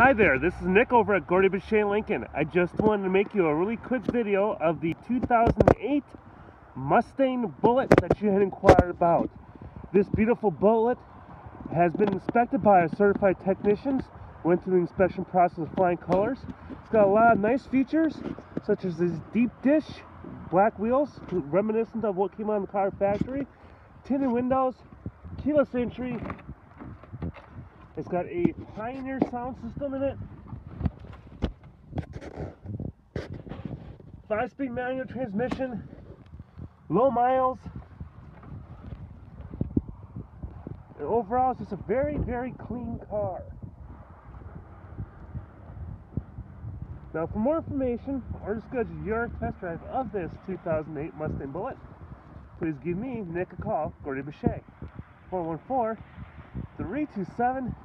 Hi there, this is Nick over at Gordie Boucher Lincoln. I just wanted to make you a really quick video of the 2008 Mustang Bullitt that you had inquired about. This beautiful Bullitt has been inspected by our certified technicians, went through the inspection process of flying colors. It's got a lot of nice features, such as these deep dish, black wheels, reminiscent of what came out in the car factory, tinted windows, keyless entry. It's got a Pioneer sound system in it, 5-speed manual transmission, low miles, and overall it's just a very, very clean car. Now for more information or to schedule your test drive of this 2008 Mustang Bullitt, please give me, Nick, a call, Gordie Boucher, 414-327-6000.